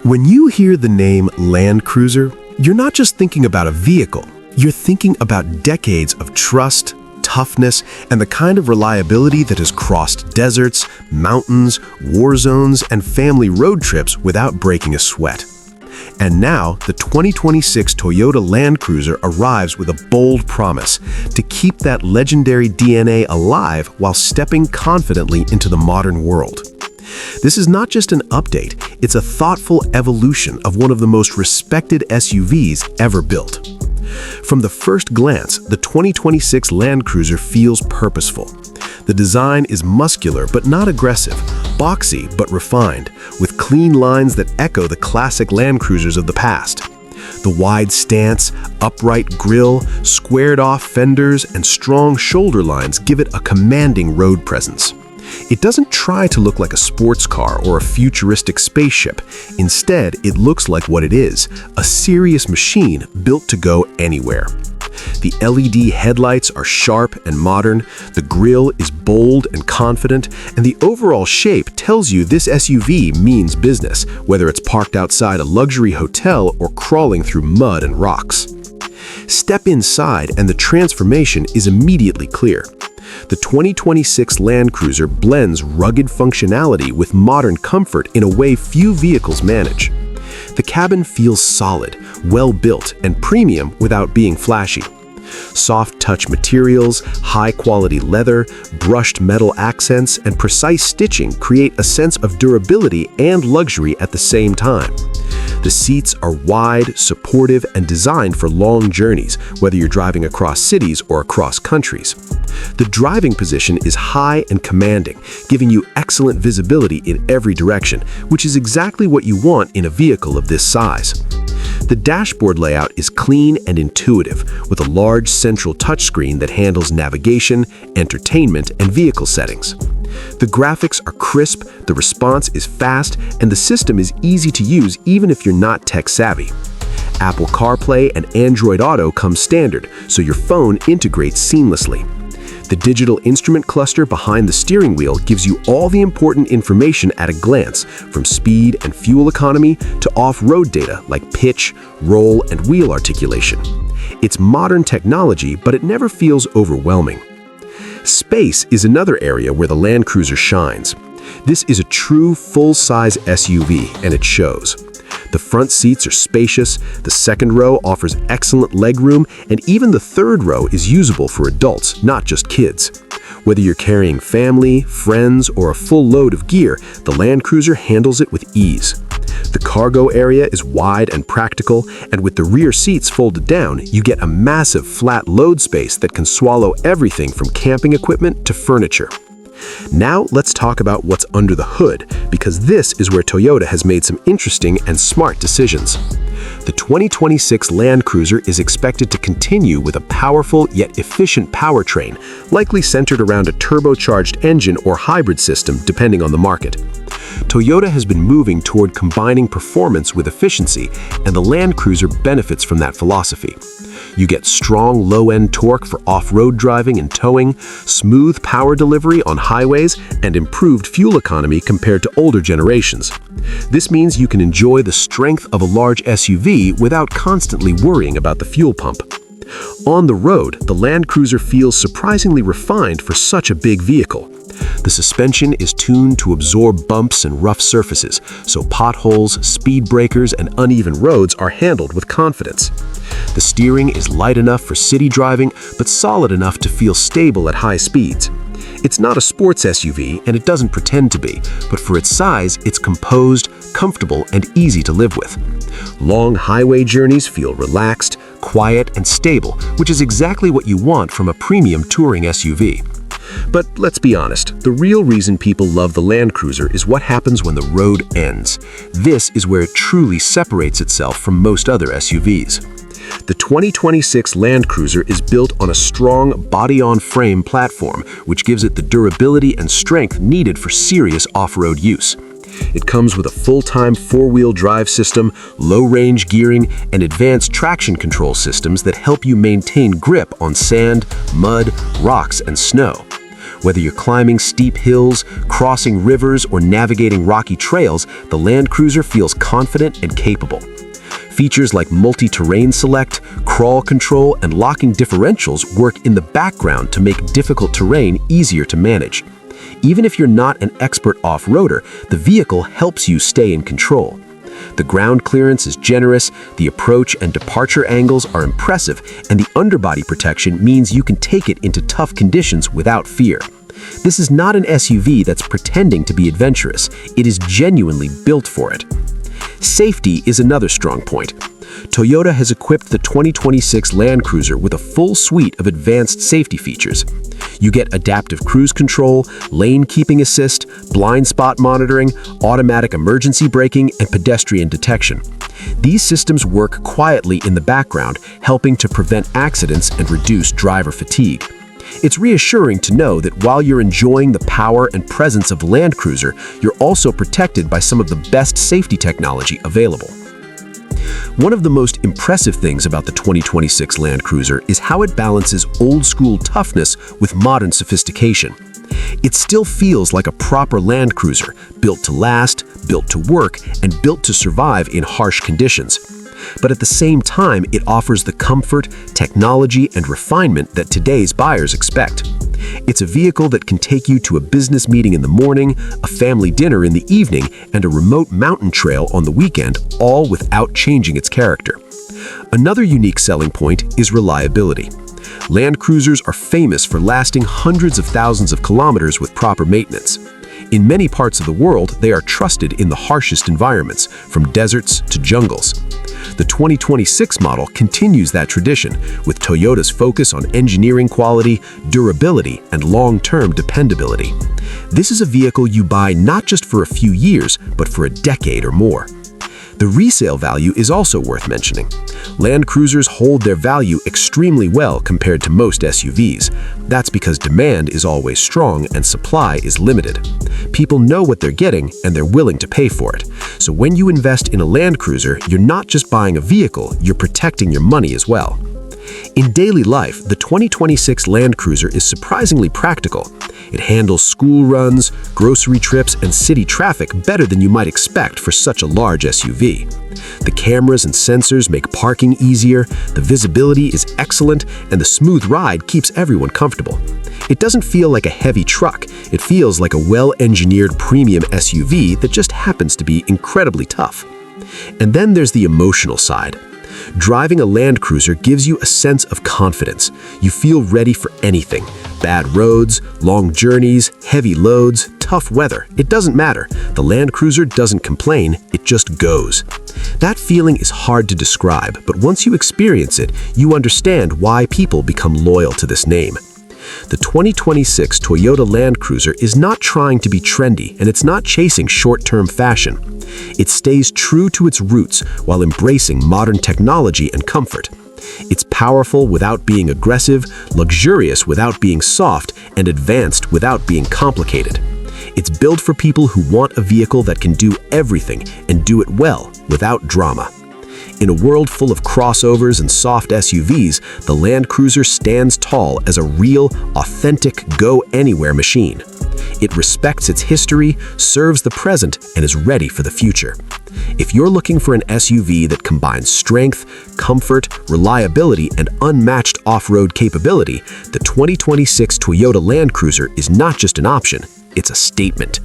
When you hear the name Land Cruiser, you're not just thinking about a vehicle. You're thinking about decades of trust, toughness, and the kind of reliability that has crossed deserts, mountains, war zones, and family road trips without breaking a sweat. And now, the 2026 Toyota Land Cruiser arrives with a bold promise to keep that legendary DNA alive while stepping confidently into the modern world. This is not just an update, it's a thoughtful evolution of one of the most respected SUVs ever built. From the first glance, the 2026 Land Cruiser feels purposeful. The design is muscular but not aggressive, boxy but refined, with clean lines that echo the classic Land Cruisers of the past. The wide stance, upright grille, squared-off fenders, and strong shoulder lines give it a commanding road presence. It doesn't try to look like a sports car or a futuristic spaceship. Instead, it looks like what it is, a serious machine built to go anywhere. The LED headlights are sharp and modern, the grille is bold and confident, and the overall shape tells you this SUV means business, whether it's parked outside a luxury hotel or crawling through mud and rocks. Step inside and the transformation is immediately clear. The 2026 Land Cruiser blends rugged functionality with modern comfort in a way few vehicles manage. The cabin feels solid, well-built, and premium without being flashy. Soft touch materials, high-quality leather, brushed metal accents, and precise stitching create a sense of durability and luxury at the same time. The seats are wide, supportive, and designed for long journeys, whether you're driving across cities or across countries. The driving position is high and commanding, giving you excellent visibility in every direction, which is exactly what you want in a vehicle of this size. The dashboard layout is clean and intuitive, with a large central touchscreen that handles navigation, entertainment, and vehicle settings. The graphics are crisp, the response is fast, and the system is easy to use even if you're not tech-savvy. Apple CarPlay and Android Auto come standard, so your phone integrates seamlessly. The digital instrument cluster behind the steering wheel gives you all the important information at a glance, from speed and fuel economy to off-road data like pitch, roll, and wheel articulation. It's modern technology, but it never feels overwhelming. Space is another area where the Land Cruiser shines. This is a true full-size SUV, and it shows. The front seats are spacious, the second row offers excellent legroom, and even the third row is usable for adults, not just kids. Whether you're carrying family, friends, or a full load of gear, the Land Cruiser handles it with ease. The cargo area is wide and practical, and with the rear seats folded down, you get a massive flat load space that can swallow everything from camping equipment to furniture. Now let's talk about what's under the hood, because this is where Toyota has made some interesting and smart decisions. The 2026 Land Cruiser is expected to continue with a powerful yet efficient powertrain, likely centered around a turbocharged engine or hybrid system depending on the market. Toyota has been moving toward combining performance with efficiency, and the Land Cruiser benefits from that philosophy. You get strong low-end torque for off-road driving and towing, smooth power delivery on highways, and improved fuel economy compared to older generations. This means you can enjoy the strength of a large SUV without constantly worrying about the fuel pump. On the road, the Land Cruiser feels surprisingly refined for such a big vehicle. The suspension is tuned to absorb bumps and rough surfaces, so potholes, speed breakers, and uneven roads are handled with confidence. The steering is light enough for city driving, but solid enough to feel stable at high speeds. It's not a sports SUV, and it doesn't pretend to be, but for its size, it's composed, comfortable, and easy to live with. Long highway journeys feel relaxed, quiet, and stable, which is exactly what you want from a premium touring SUV. But let's be honest, the real reason people love the Land Cruiser is what happens when the road ends. This is where it truly separates itself from most other SUVs. The 2026 Land Cruiser is built on a strong body-on-frame platform, which gives it the durability and strength needed for serious off-road use. It comes with a full-time four-wheel drive system, low-range gearing, and advanced traction control systems that help you maintain grip on sand, mud, rocks, and snow. Whether you're climbing steep hills, crossing rivers, or navigating rocky trails, the Land Cruiser feels confident and capable. Features like multi-terrain select, crawl control, and locking differentials work in the background to make difficult terrain easier to manage. Even if you're not an expert off-roader, the vehicle helps you stay in control. The ground clearance is generous, the approach and departure angles are impressive, and the underbody protection means you can take it into tough conditions without fear. This is not an SUV that's pretending to be adventurous. It is genuinely built for it. Safety is another strong point. Toyota has equipped the 2026 Land Cruiser with a full suite of advanced safety features. You get adaptive cruise control, lane keeping assist, blind spot monitoring, automatic emergency braking, and pedestrian detection. These systems work quietly in the background, helping to prevent accidents and reduce driver fatigue. It's reassuring to know that while you're enjoying the power and presence of Land Cruiser, you're also protected by some of the best safety technology available. One of the most impressive things about the 2026 Land Cruiser is how it balances old-school toughness with modern sophistication. It still feels like a proper Land Cruiser, built to last, built to work, and built to survive in harsh conditions. But at the same time, it offers the comfort, technology, and refinement that today's buyers expect. It's a vehicle that can take you to a business meeting in the morning, a family dinner in the evening, and a remote mountain trail on the weekend, all without changing its character. Another unique selling point is reliability. Land Cruisers are famous for lasting hundreds of thousands of kilometers with proper maintenance. In many parts of the world, they are trusted in the harshest environments, from deserts to jungles. The 2026 model continues that tradition, with Toyota's focus on engineering quality, durability, and long-term dependability. This is a vehicle you buy not just for a few years, but for a decade or more. The resale value is also worth mentioning. Land Cruisers hold their value extremely well compared to most SUVs. That's because demand is always strong and supply is limited. People know what they're getting and they're willing to pay for it. So when you invest in a Land Cruiser, you're not just buying a vehicle, you're protecting your money as well. In daily life, the 2026 Land Cruiser is surprisingly practical. It handles school runs, grocery trips, and city traffic better than you might expect for such a large SUV. The cameras and sensors make parking easier, the visibility is excellent, and the smooth ride keeps everyone comfortable. It doesn't feel like a heavy truck, it feels like a well-engineered premium SUV that just happens to be incredibly tough. And then there's the emotional side. Driving a Land Cruiser gives you a sense of confidence. You feel ready for anything. Bad roads, long journeys, heavy loads, tough weather. It doesn't matter. The Land Cruiser doesn't complain, it just goes. That feeling is hard to describe, but once you experience it, you understand why people become loyal to this name. The 2026 Toyota Land Cruiser is not trying to be trendy, and it's not chasing short-term fashion. It stays true to its roots while embracing modern technology and comfort. It's powerful without being aggressive, luxurious without being soft, and advanced without being complicated. It's built for people who want a vehicle that can do everything and do it well without drama. In a world full of crossovers and soft SUVs, the Land Cruiser stands tall as a real, authentic, go-anywhere machine. It respects its history, serves the present, and is ready for the future. If you're looking for an SUV that combines strength, comfort, reliability, and unmatched off-road capability, the 2026 Toyota Land Cruiser is not just an option, it's a statement.